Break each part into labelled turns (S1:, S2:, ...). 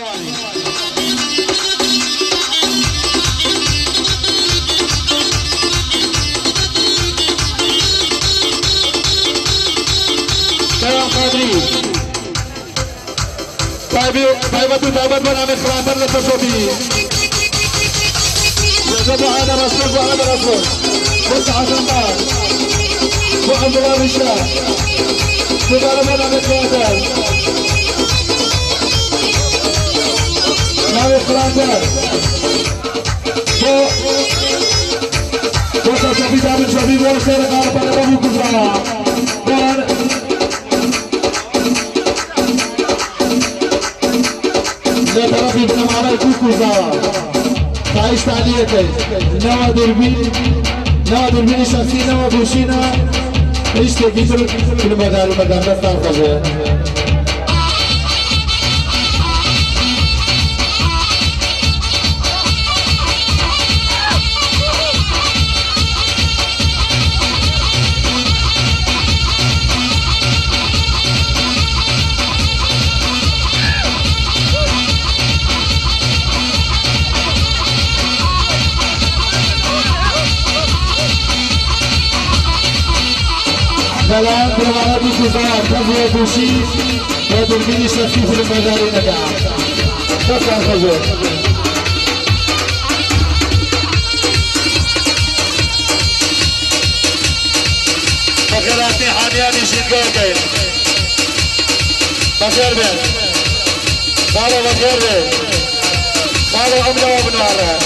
S1: طيبت من عمل خلاطر للتصوبي يجب هذا رسول وهذا رسول بص عشان بعض وعبد الله بالشاه تبارك من عمل خلاطر عمل خلاطر وتصوبي دامن شبي ورسول قارب على ابو كفرا طرف ابن معنا كوكو زوا تعيش تعليقك نوا دربين شخصي نوا بوشينا ايش تكيتر في المدار تعرفه سلام برمانا دوستو زمان تبوی بوشی و دربینی شخصی في المدار نگاه بسان خجو بخیراتی حامیانی شیدگاه گئی بخیر بین بابا بخیر بین بابا عمله و بنواره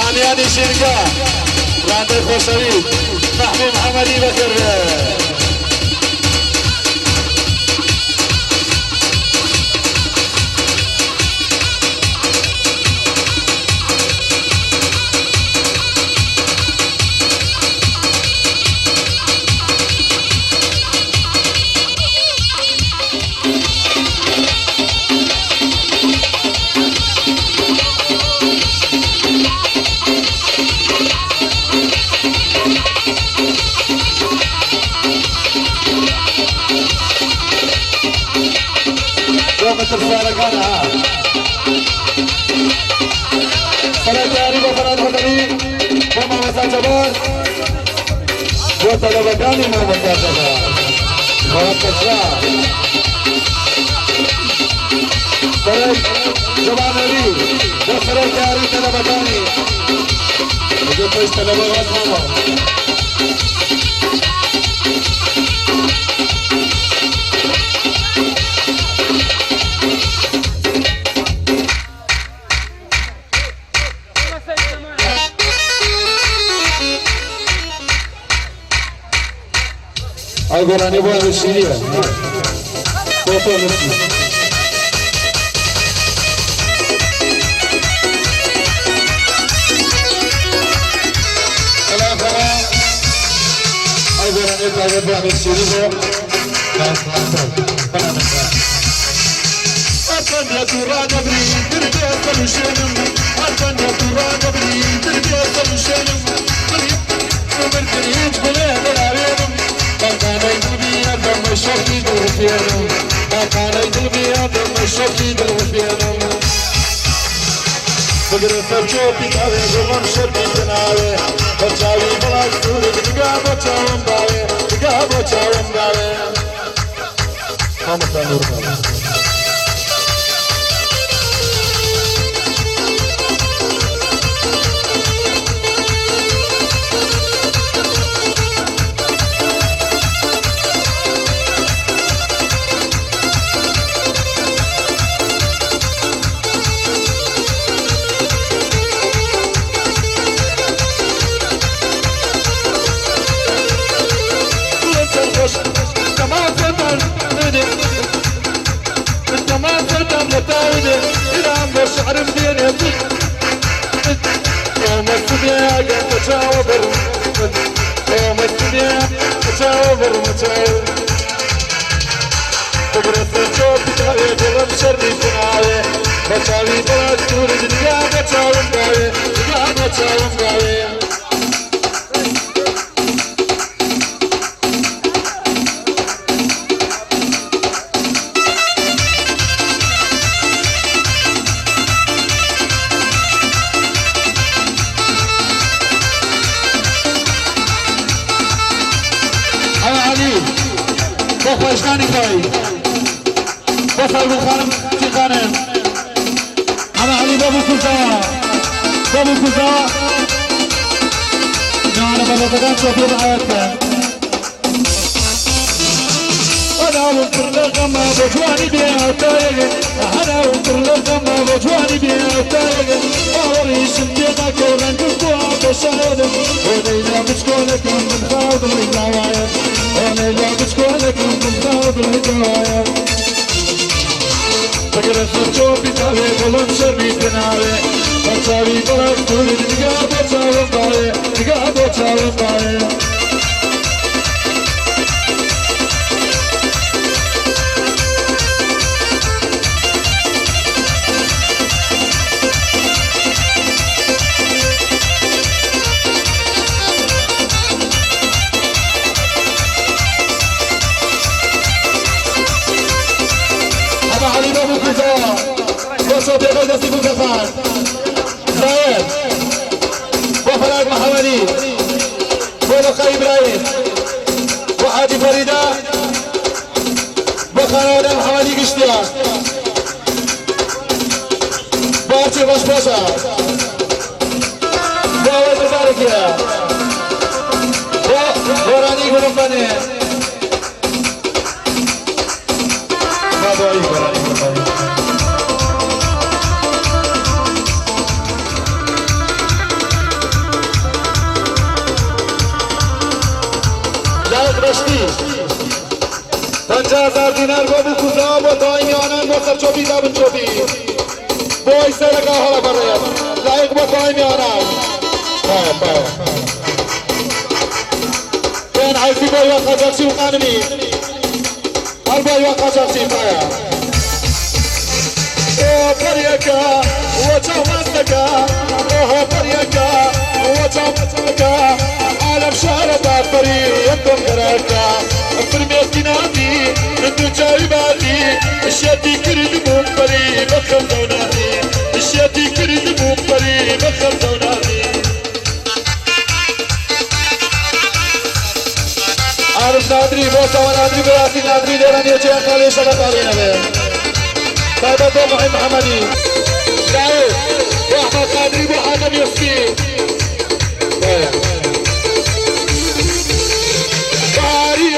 S1: حامیانی شیرگاه رانده خوشوی محمود محمدی بکر الفارقانها فرد جاري وفرد حضري وما مساجبان وطلبتاني ما مساجبان وقصرا فرد جبان علي وفرد جاري طلبتاني وجو تو اس طلبات ماما Agora ne voy a decir ya. Foto nusu. Salam salam. Agora ne voy a decir ya. Arkan ya turana bri, dirbiya saluşenim. Arkan ya turana bri, dirbiya saluşenim. Ömür hiç bile beraberim. Bakana idulbi adam şoki durfiyanım. Bakana idulbi adam şoki durfiyanım. Bugün serço pitave, roman şoki tenave. Bachavi balak suri, diga bachawam dave, diga bachawam dave. Hamata nurma. شعر مدين يزيد يوم الدنيا قد تشاور يوم الدنيا تشاور متاور كبرت الجوب تاوي جرم شري تناوي بتاوي بلاد تور الدنيا بتاوم داوي يا بتاوم داوي خوشخانی کاری بسر بو خانم چی خانم همه علی بابو کوزا نه بلدگان شوفی رعایت کن أنا وكل غما بجواني بيها تايق أنا وكل غما بجواني بيها تايق أوريش مدينا كورن كوكوا بشهادم وليلا بشكولك من خاض الهدايا وليلا بشكولك من خاض الهدايا فكرة سرچوبي تاوي قلن شربي تناوي بچاوي بلد تولي نگاه بچاوم باوي نگاه بچاوم باوي شوف يا بلد سيبو كفار زايد وفراد محمدي ولقاء إبراهيم وحادي فريدة وخانونا محمدي قشتيا بارتي باشباشا وعوض مباركيا وراني قلوباني ما دعي وراني قلوباني رشتی 50,000 دینار بابو کوزا و دائمی آنان مصر چوبی دابن چوبی بوی سرگاه حالا برایت لایق با دائمی آنان بین عیفی بای وقت قجاقشی و قانمی هر بای وقت قجاقشی بایا اوه پریکا و چامستکا اوه پریکا و چامستکا عالم شهر بافري يدم كراكا فرميتي نادي انتو جاي بالي الشاتي كرد ممبري بخل زونادي الشاتي كرد ممبري بخل زونادي عارف نادري بوسا ونادري براسي نادري ديراني يجي اقالي شبك علينا به طيبة دومحي محمدي داود واحمد نادري وحاكم يسكي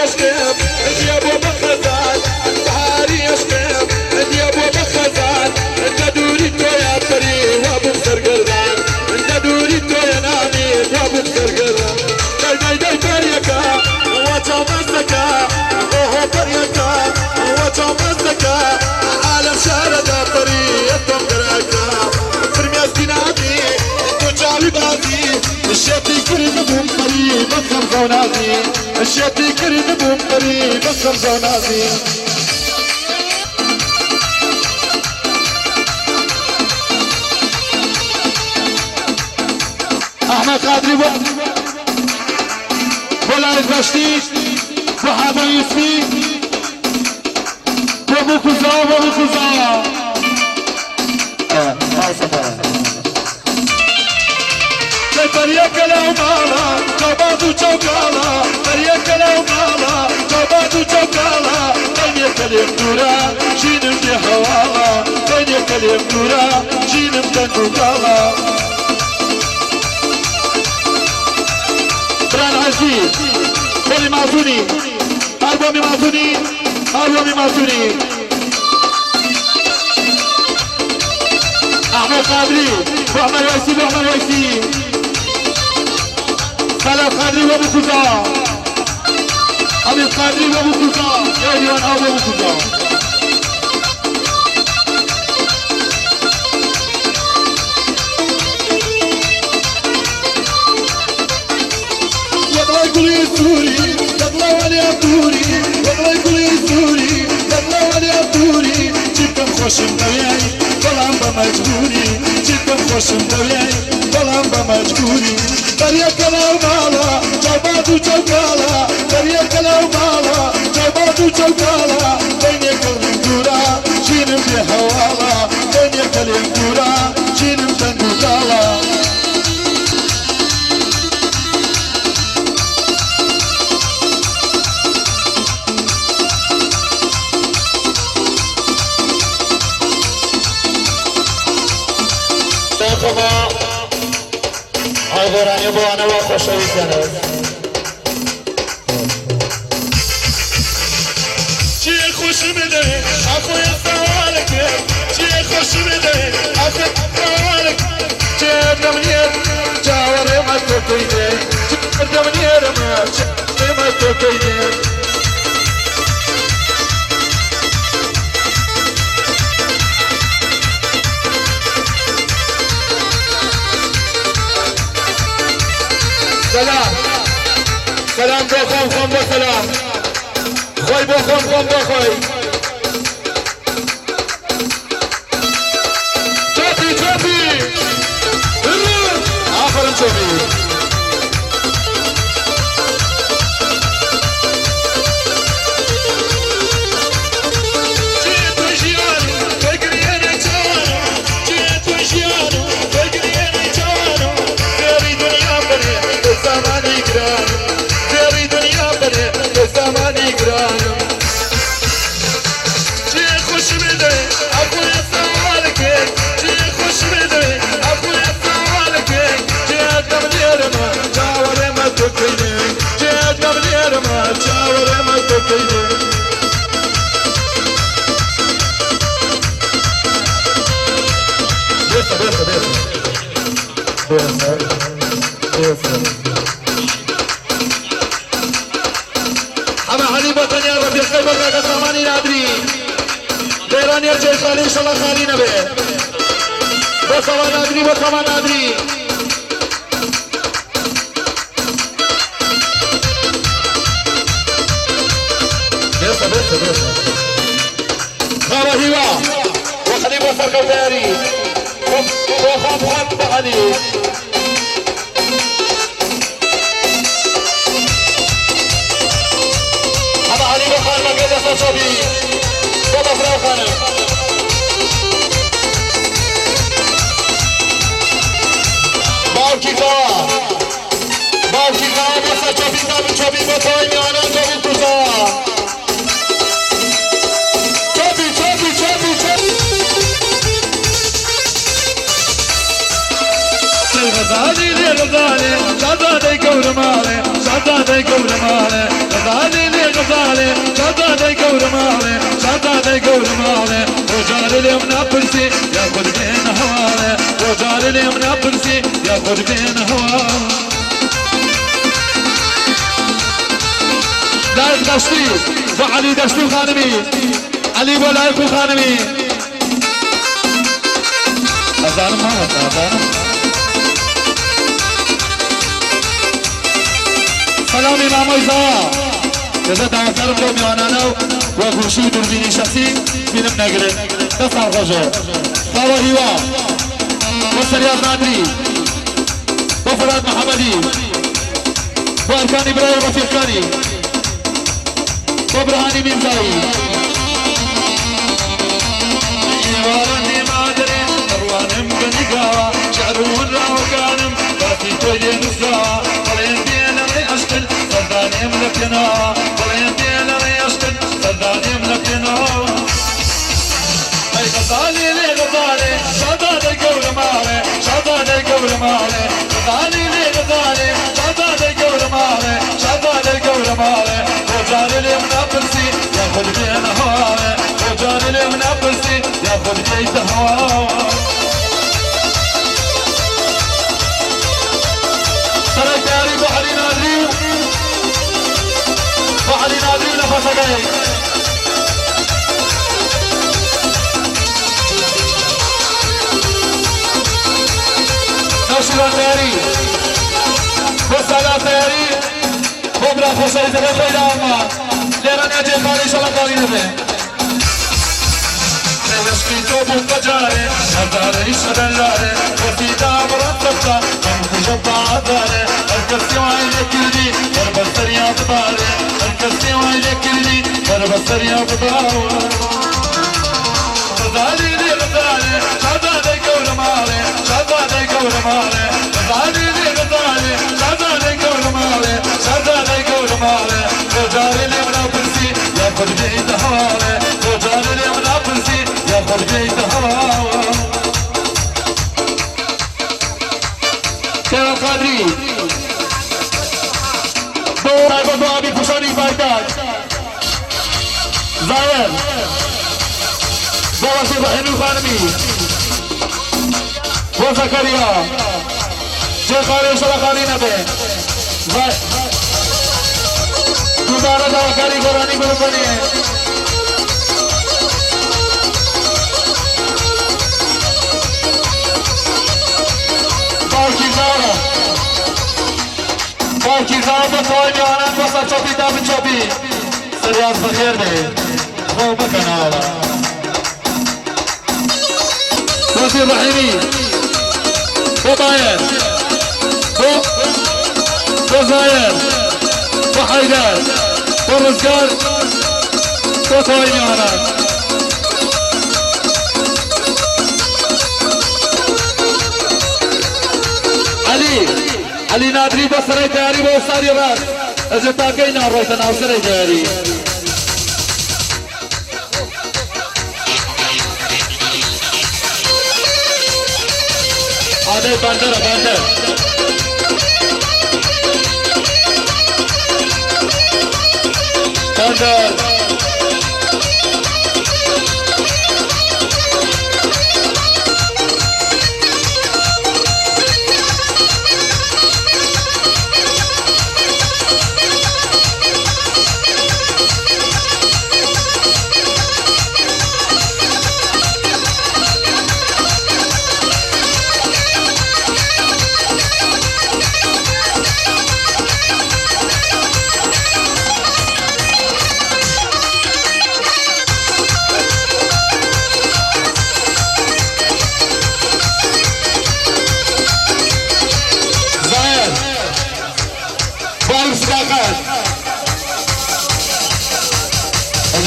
S1: يشكم يا ابو بخزان بحاري يشكم يا ابو بخزان انت دوريتو يا طري وابو بسرقران انت دوريتو يا نامي وابو بسرقران داي داي بريكا واتو مزكا اوه بريكا واتو مزكا عالم شارد طري يدم كراكا فرمي الزنادي انتو جالي بازي الشاتي كريم بومبري بخم زونازي الشاتي كريم بومبري بخم زونازي احمد قادري ولا البشتي وحابا يسمي وابو كوزا وابو كوزا بريكلا ومالا جوابو جوكالا بريكلا ومالا جوابو جوكالا بريكلا يمدورا جينم دي حوالا بريكلا يمدورا جينم دنقوكالا بران عزيز بولي معزوني أربومي معزوني أربومي معزوني أحمد قادري وأحمد ويسي وأحمد ويسي خلف قادري وابو كوزا حبيب قادري وابو كوزا يا ديوان ابو كوزا يطلع يقول يسوري يطلع علي عبدوري يطلع يقول يسوري يطلع علي عبدوري جيبكم خوش مدوياي بلان بمجبوري جيبكم خوش مدوياي بلان بمجبوري بريكلا ومالا جوابو جوكالا بريكلا ومالا جوابو جوكالا بينك الهندورا جينم دي حوالا بينك الهندورا جينم دنقوكالا مصطفى عذراني بو انا وخوشوي سنه چی خوش بده اخوی سوالک چی خوش بده اخوی سوالک چی دمنیر جاوری ما تو کیده چی دمنیر ما تو کیده سلام سلام بخوام خم بسلام خوي بخوام خم بخوي توفي توفي آخر توفي حما حليبة يا رب يا خيبر يا قسماني نادري ديران يرجع خالي إن شاء الله خالي نبي بس هو نادري بس هو نادري بس خارا هوا وخليبة فرقة داري وخام خام بحني صبي بابا فراو خانم باوکی کوا بسا چوبی تابی چوبی بطوی میانه چوبی توزا چوبی غزالي غزالي غزالي قورمالي غزالي قورمالي غزالي غزالي غزالي قورمالي غزالي قورمالي وجار اليوم نابلسي ياخذ بين هواله وجار اليوم نابلسي ياخذ بين هواله لايق دشتي وعلي دشتي خانمي علي ولايق خانمي أذان ما أذان سلام امام ایزا جزا دعوتر رو میانانو و گوشی دوربینی شخصی بینم نگره دستان خوشه خواه هیوا و سریاز نادری و فراد محمدی و ارکانی برای رفیقانی و برهانی میرزایی ایوارانی مادری اروانم بنگاوا شعرون راوکانم باسی توی نزاوا صداني ملكنا وليدينا ريشكن صداني ملكنا اي غزالي لي غزالي شاداني قول مالي شاداني قول مالي غزالي لي غزالي شاداني قول مالي شاداني قول مالي وجاري لي من ابلسي ياخذ بين هواي وجاري لي من ابلسي ياخذ بيت هواي ترى كاري بحري نادري وعلي نادري نفسه جاي نوشيران تياري وسالا تياري ببرا خوشاي زغير بيدا اما ليران يجي خالي ان شاء الله قالي نبي نوشكي توبو بجاري هزاري شدلاري وسيدا مرتبتا هم جبا عذاري الكرسي وعيني كلدي وربستر يا بطاري الكرسي وعيني كلدي وربستر يا بطاري غزالي لي غزالي شاداني قول مالي شاداني قول مالي غزالي لي غزالي شاداني قول مالي شاداني قول مالي وجاري لي من ابلسي ياخذ بيت هواله وجاري لي من ابلسي ياخذ بيت هواله زاهر بابا سيد حلو خانمي وزكريا جي خاري شلا خالي نبي دوباره دواکاری قرآنی گروه بنیه باکی زارا پای میانن بسا چوبی دم چوبی سریاز بخیر ده خوب بکنه آلا وزیر رحیمی بایر زایر حیدر رزگار پای میانن علی نادری با سرای تیاری با استادی رد از تاکه اینا رویتن او سرای تیاری آده بندر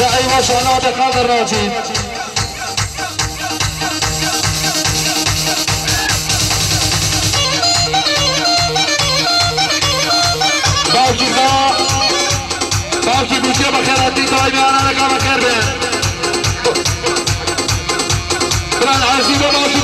S1: جاي ما شاء الله تقاضى الراجل باوکی بوچه بخیراتی تایمی آنه نگاه بخیر بین بران عرضی باوکی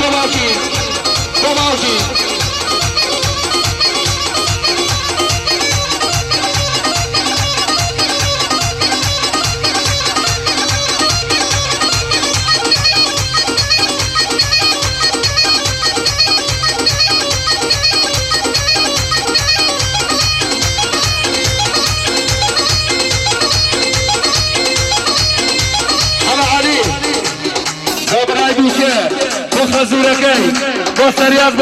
S1: خزورکی با سریاز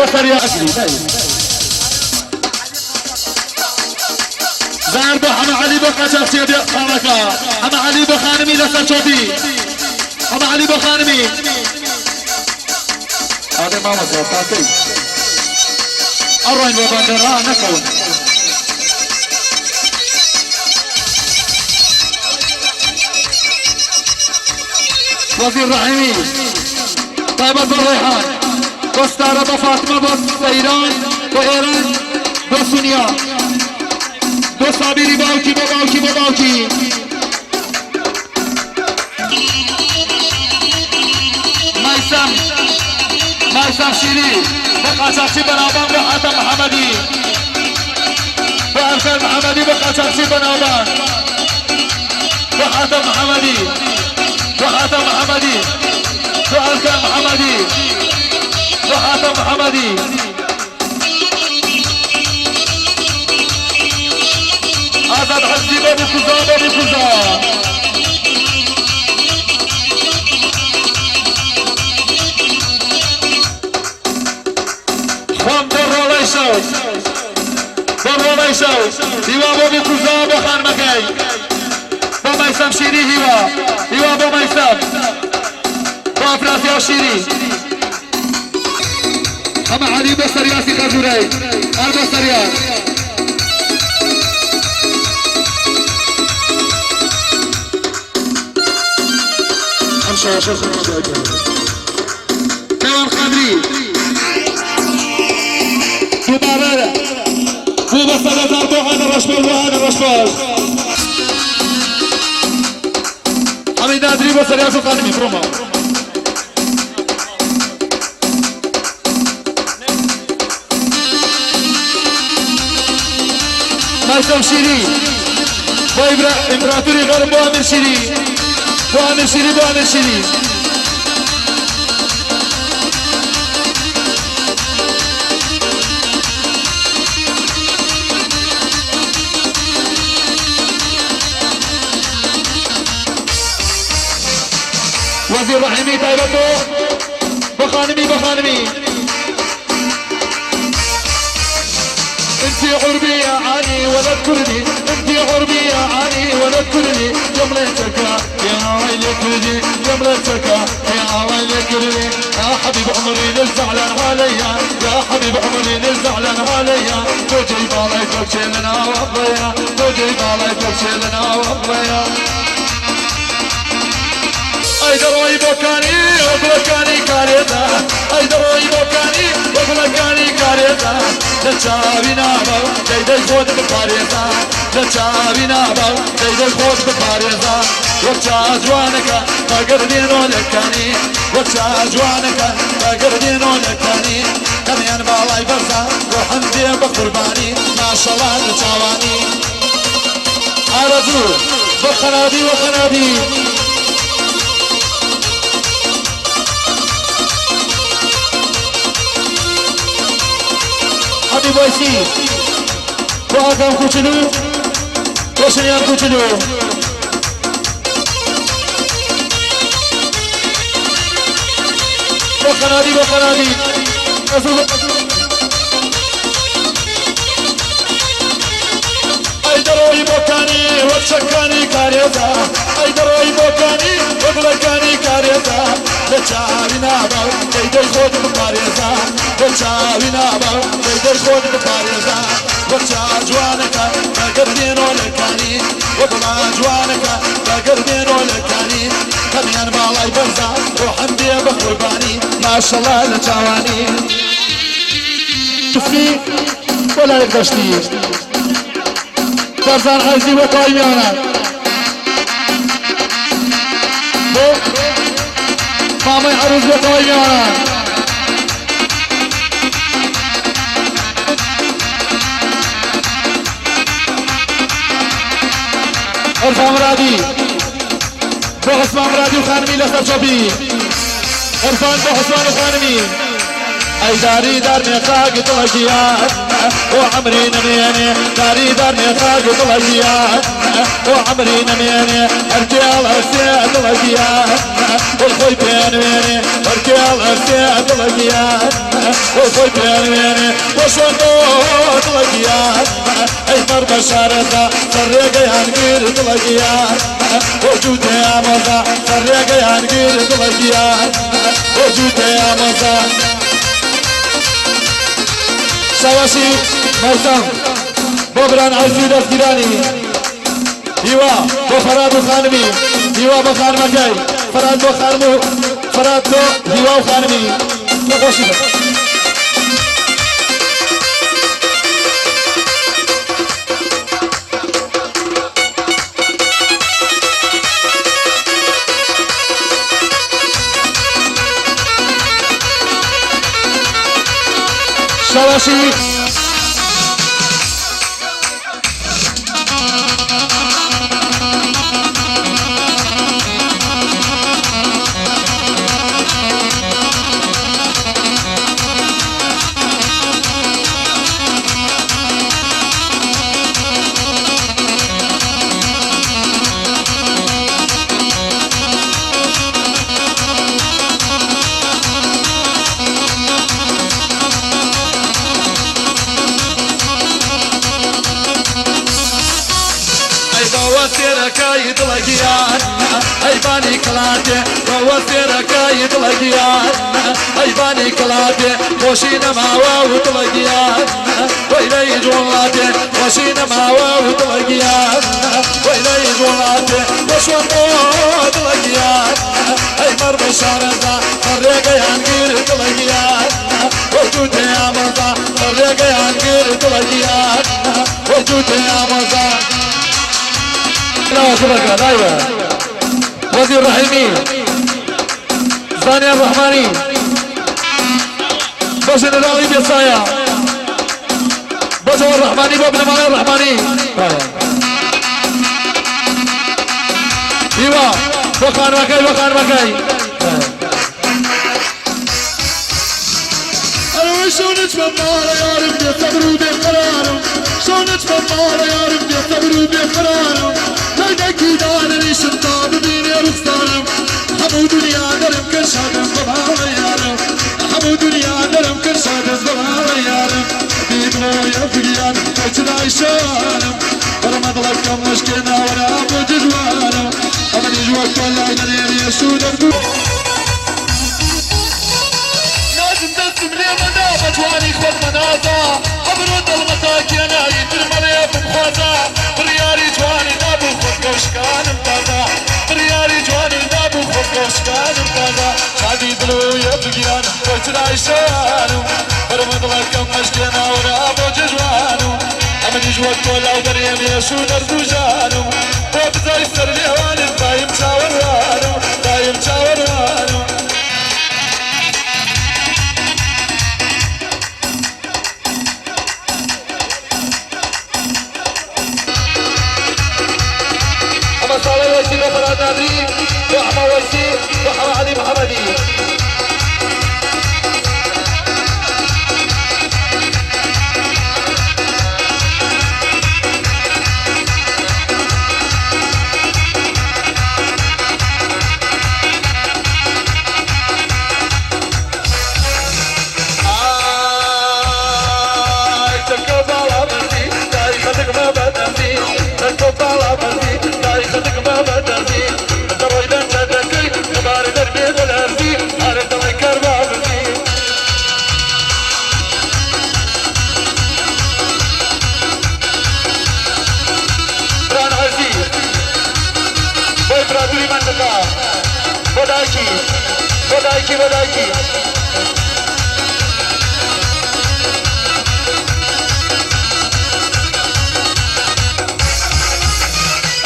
S1: زرد همه علی با قجافچی خانکا همه علی با خانمی لسر چوبی همه علی با خانمی آده ماما زیاداتی الراین و بندرها نکون وزیر رحیمی طيبة الريحان بستارة فاطمة بس إيران وإيران بسونيا بصابيري باوكي ميسم شيري بقاشاقشي بنابان وحاتم محمدي وألفين محمدي بقاشاقشي بنابان وحاتم محمدي وألفين محمدي وحاتم محمدي آزاد حزبي بابي كوزا خام در رولای شو هیوا بابي كوزا بخان مكي بميسم شيري هیوا بميسم بافراسي شيري همه علی بسریاسی خزوری بسریاس همشه شخص دیوان خدری دوباره بو بسته در دو رشبال همین نادری بسریاس و خانمی پرومو ميسم شيري وإمبراطوري غرب وامر شيري بوامر شيري بوامر شيري وزير رحيمي طيبته بخانمي بخانمي انتي عربي يا عاني ولا تكرني انتي عربي يا عاني ولا تكرني جملتك يا ويلي كردي جملتك يا ويلي كردي يا حبيب عمري للزعلان عليا يا حبيب عمري للزعلان عليا توجي بالي توجي لنا وضيا توجي بالي توجي لنا وضيا اي دروي بوكاني وبلكاني كاريتا اي دروي بوكاني وبلكاني كاريتا لتشابينا باو ديدي خود بكاريتا لتشابينا باو ديدي خود بكاريتا وقتا جوانك بقردينو لكاني وقتا جوانك بقردينو لكاني كمين بالاي برزا وحمدي بقرباني ما شاء الله لتشاواني عرضو بخنادي وخنادي بويسي وآقام كوچلو وشنيان كوچلو وخنادي وخنادي اي دروي بوكاني وشكاني كاريزا اي دروي بوكاني وبلكاني كاريزا لتشابينا باو ديدي خود بكاريزا لتشابينا باو ديدي خود بكاريزا وقتا جوانك بقردينو لكاني وبلا جوانك بقردينو لكاني كمين بالاي برزا وحمدي بقرباني ما شاء الله لتشاواني شوفي ولا لك دشتي برزان عزي وقايمانا مامي عروس وقايمانا ارفع مرادي بحسمان مرادي وخانمي لسر شبي ارفان بحسمان وخانمي اي داري دارني خاق طلقيات وعمري نميني داري دارني خاق طلقيات وعمري نميني ارجال ارسي طلقيات والخوي بين ويني ارجال ارسي طلقيات والخوي بين ويني وشنو طلقيات اي مرمى شارقة سرقة ينقير طلقيات وجودي يا مزا سرقة ينقير طلقيات وجودي يا مزا سواسي مرسم ببران عزيز دستگیرانی هیوا با فراد و خانمی هیوا با خانمکای فراد با خانمو فراد تو هیوا و خانمی نخوشی سواسي كايد لقيان اي باني كلاتي ووفير كايد لقيان اي باني كلاتي وشينا ما واوت لقيان ويلي جولاتي وشينا ما واوت لقيان ويلي جولاتي وشوموت لقيان اي مرمى شارزا فريقا ينقير لقيان وجودي يا مزا فريقا ينقير لقيان وجودي يا مزا لا شبكة دايما وزير رحيمي ثاني الرحماني بشر الراوي بيسايا بشر الرحماني بابن مال الرحماني ايوه بخان مكاي بخان مكاي انا شلون تفضل يا رب صبر وبقرار شلون تفضل يا رب صبر وبقرار هيدك انا ليش الطاب بيني وخسارم حمود دنيا درم كل شادم ضبها يا رب حمود دنيا درم كل شادم ضبها يا رب بيبغى يبغيان وجد عيشانم ورمض لكم مشكلة ولا ابو جدوانم اما يجوك ولا يدري يسود لازم تسم لي منابت واني خود منازا ابرد المساكين يترم عليها بمخازا برياري جواني نابو خود كوشكان متازا برياري جواني نابو خود كوشكان متازا شادي دلو يبغيان وجد عيشانم ورمض لكم مشكلة ولا ابو جدوانم اما يجوك ولا يدري يسود ارزوجانم وبزاي سر ليوانم دايم شاورانم دايم شاورانم صالح ويسي وفراد نادري وأحمد ويسي وحمد علي محمدي بدايكي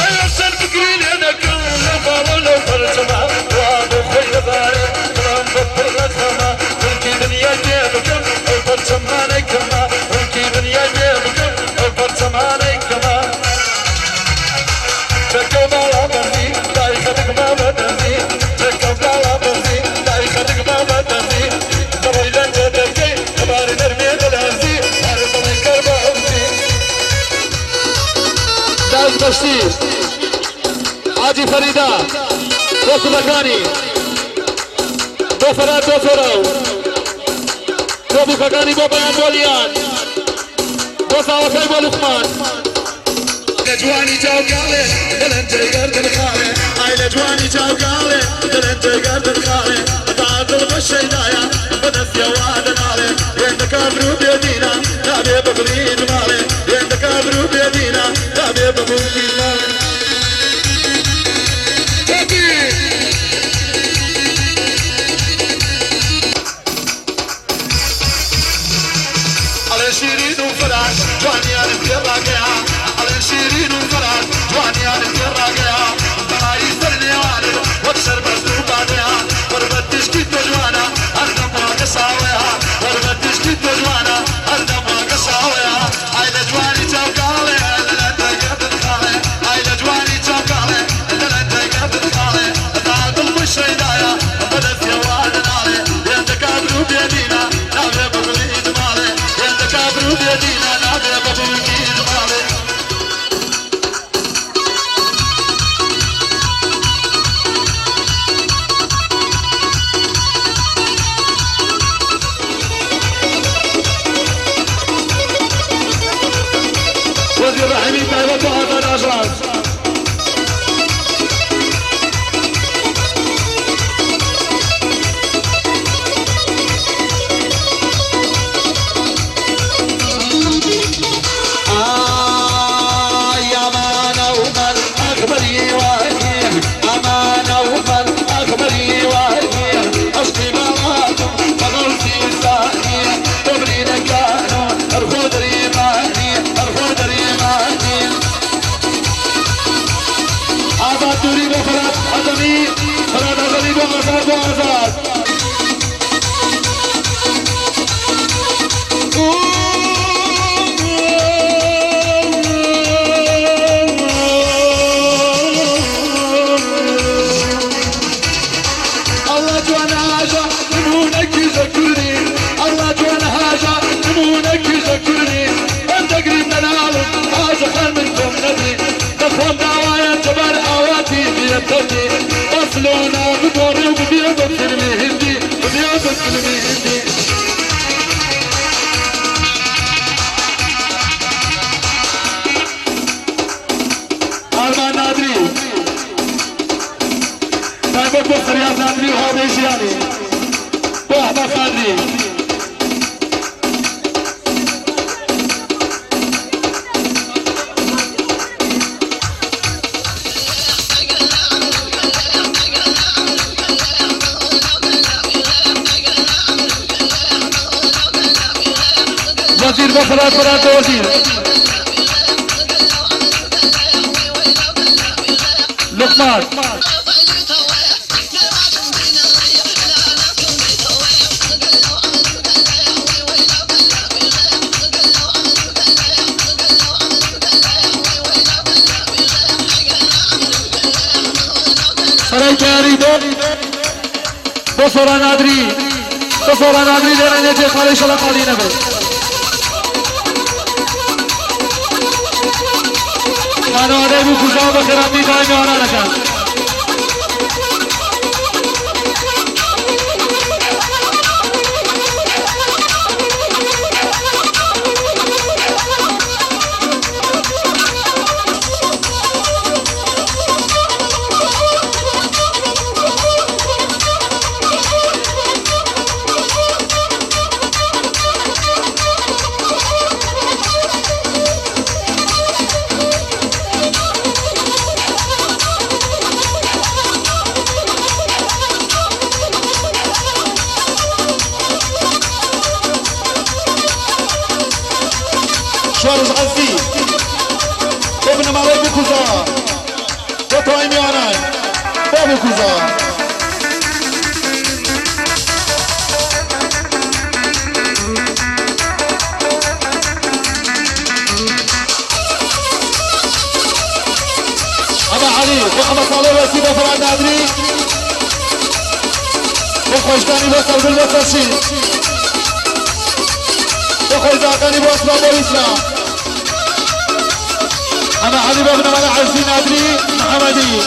S1: أيها الفكرين أنا كل فاول فرسمة وأبو خير ضاري كلام بطل سما ولكي دنيا جيبكم فرسمة نكما ولكي دنيا جيبكم فرسمة نكما تكب على بردي دايختك ما بدني تكب على بردي دايختك ما بدني طويلا جدكي كبار نرمي دلازي عارف من كربامتي داز بشتي حاجي فريدة دوس مكاني دو فراد دو فراو دو بفكاني بو بيان بوليان دو ساوسي بو لقمان لجواني جاو قالي دلنت قرد الخالي هاي لجواني جاو قالي دلنت قرد الخالي تعاطل بالشيدايا بدس يا واد نالي يندك ابرو بيدينا نابي بغلين مالي يندك ابرو بيدينا نابي بغلين مالي على شيرين وفراش جواني انا في الراقعة على شيرين وفراش جواني انا في الراقعة تراي سرني عالي واكسر مسلوب عليها وربتش كيت جوانا اردم وقصاويها وربتش كيت جوانا اردم وقصاويها هاي لجواني توقالي لانت قد الخالي هاي لجواني توقالي لانت قد الخالي تعاطل بالشيدايا بدت يا واد نالي يندك ابرو بيدينا نابي بغليد مالي يندك ابرو بيدينا نابي بغليد مالي وزير رحمي طيبة وهذا الأجراس تبي أصلنا بدوري وبديابة المهندي بديابة المهندي أرمان نادري طيب بص رياض نادري وهذا إيجياني وأحمد خالدي وزير بصرات برات وزير لقمان سراي تياري بصورة نادري لنا نجي خالي شلا خالي نبي أنا أريد كوزا بخيرامي دائما أنا لك شارج غزي ابن مالي بكوزا وطايمي عناي بابي كوزا أبا علي وأبا صالح وسيدة فراد نادري وخوشتاني بوصل بالوصل وخوي زاقاني بوصل بوليسنا أنا علي بابنا ولا عزي نادري محمدي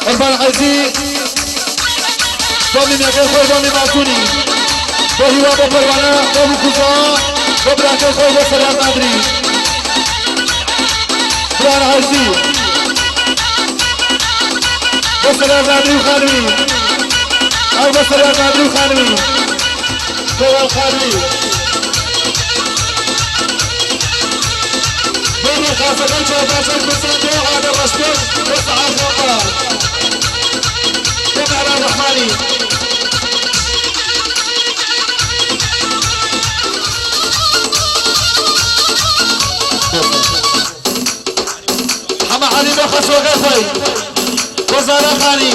S1: عرفان عزيز ضمن مكان خوي ضمن معصوني وهي وابا فروانا وابو كوزا وبراكي خوي وسلام نادري بران عزيز وسلام نادري وخانوي أو وسلام نادري وخانوي خوي الخانوي بني خاصة شوفاتك بصندوق هذا الرشدوش وسعى فوقها على الرحماني حما علي بخص وقفي وزارة خاني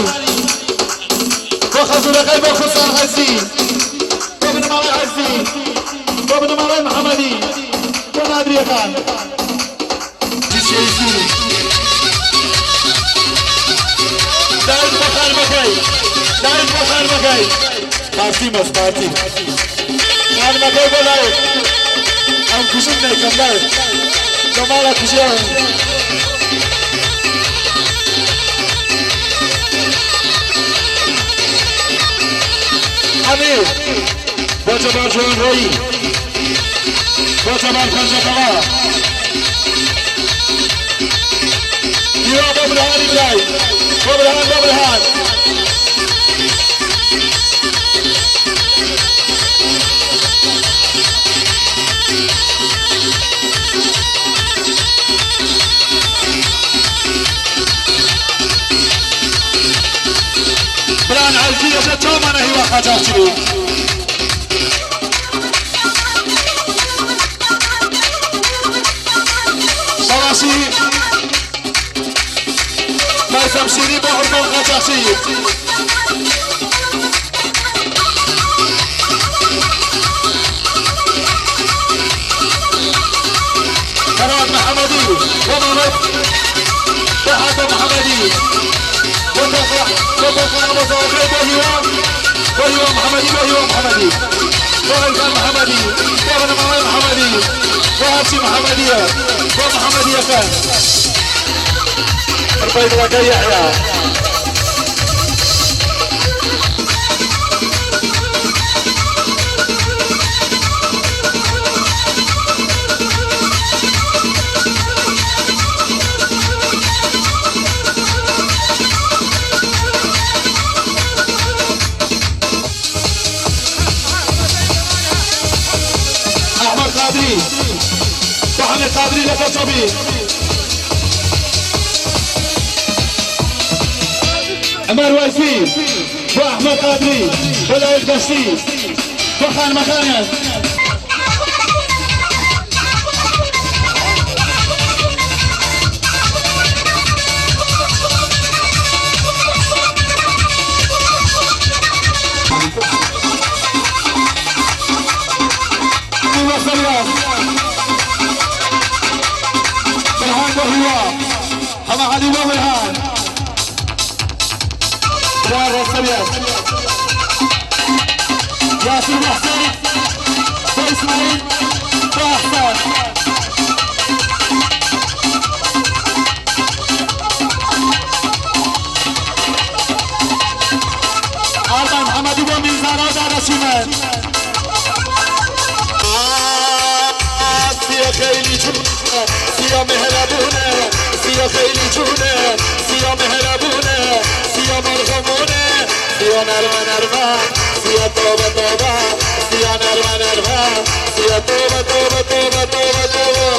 S1: وخص وقفي بخصان عزي وابن مالي عزي وابن مالي محمدي ونادري خان دايد بخار مكاي دايد بخار مكاي بارتي مس بارتي خار مكاي بلاي ام كشم نه کملاي جمالا کشيان امير بچه جوان روی بچه پنجه کما يا ببرهان إبراهيم ببرهان قاچاقچilik. Savaşı Mersem Şiri bu Urban Kaçakçıyım. Karat Muhammedi ve Mehmet Şahat Muhammedi وتقع مصافي وهو محمدي وهلكان محمدي وابن مامي محمدي وهرشي محمدية ومحمدية كان البيض لك يحيى محمد قادري لفصبي عمر ويسي واحمد قادري ولا القشتي وخان مكانه هذا علي ومرهان دار السبيات ياسر محسن وإسماعيل وأحسان آرمان محمدی و میزارا دار شیمن سیا خیلی جون سیا مهربونه سیا خیلی جونه سیا مهربونه سیا مرغمونه سیا نرمه نرمه سیا توبه توبه سیا نرمه نرمه سیا توبه توبه توبه توبه توبه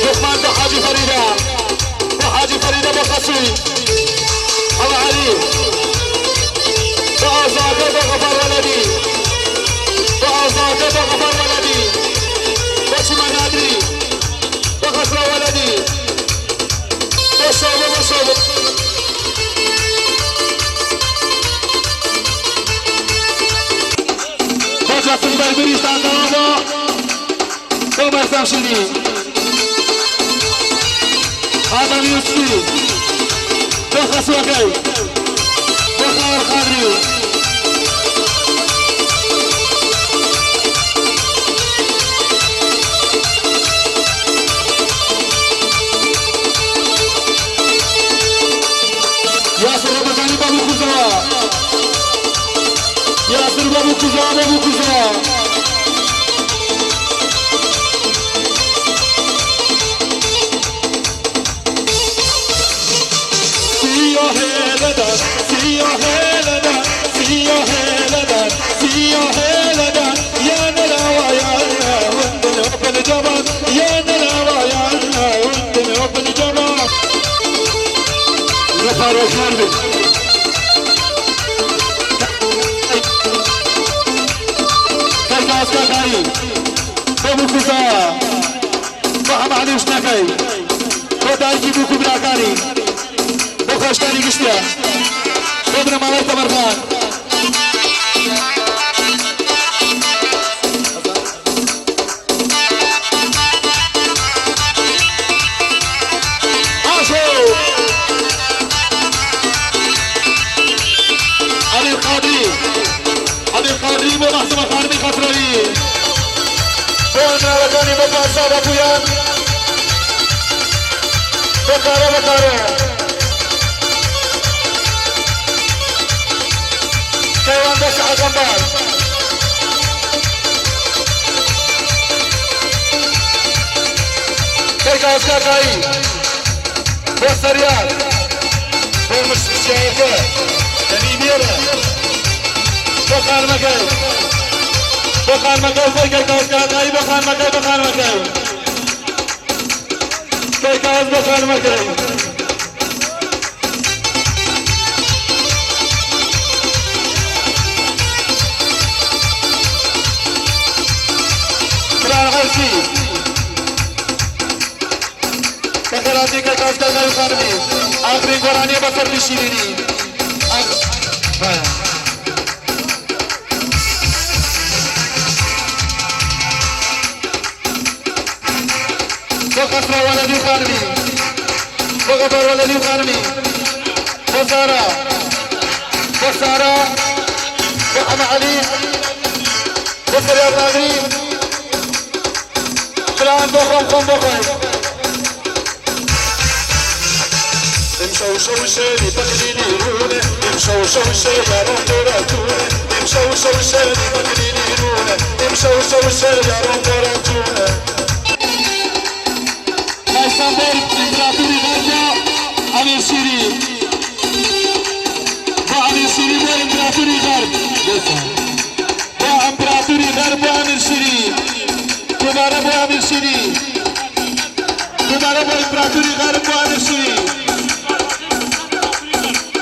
S1: لقمان با حاجی فریده با خسوی حالا علی با آزاده با غفر ولدی با آزاده با غفر ولدی باشما نادری بخسر ولدي بشوبه بجاسم بربريستان دماغو تو مرسم شدي آدم يوسفي بخس وكي بخار قادري ياسر بابو كوزا ياسر بابو كوزا سياه لدن سياه لدن سياه لدن سياه لدن يا نلاوى يا وندن وبن جبل يا نلاوى يا وندن وبن جبل رفار وشمال كالكاس كاكاي بابو كوزا وهم علي وشناكاي ودايكي بوكو براكاري بخوشتاني قشتيا ابن مالي تمرخان القادري بمحسن القادري خطري وانا لكاني بقاسا بقيان بكارة كيوان بس عقبال كيكا اسكا كاي بسريات بمش شايفة تنيبيرة بخار مكاي كيكا اسكا كاي بخار مكاي كيكا اس بخار مكاي عرفي بخيراتي كتاف تغير خانمي آخرين قراني بطر بشيريني بخسر ولدي خانمي بغفر ولدي خانمي بسارة بحم علي بسر يا بنادري فلان بخم خم بخم مشوشة بقليلي رونة مشوشة يا رمضراتونة مشوشة بقليلي رونة مشوشة يا رمضراتونة Alexander İmparatori Garba Amir Şiri Bu Amir Şiri bu İmparatori Garb Bu İmparatori Garb bu Amir Şiri Dumara bu Amir Şiri Dumara bu İmparatori Garb bu Amir Şiri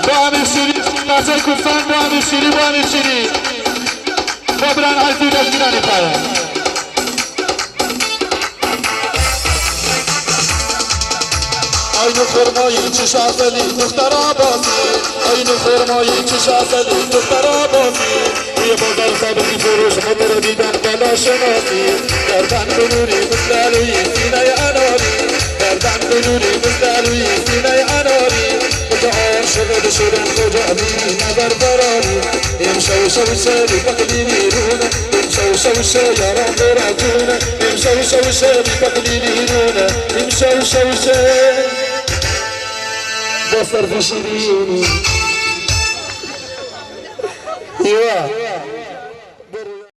S1: Bu Amir Şiri Nasıl Kufan bu Amir Şiri bu Amir Şiri Kabran Alfi Rajgirani Paya Aynı xırmayı çişaseli duktar abası Aynı xırmayı çişaseli duktar abası Bir bozar sabıki furuş mıdır biden kalaşınası Derden bülürü müslalüyü sinay anari Derden bülürü müslalüyü sinay anari Koca aşığı düşüren koca bir nazar zararı Şevşevşe baklili rune Şevşevşe yaran beratune Şevşevşe baklili rune Şevşevşe بصر في شيرين ايوه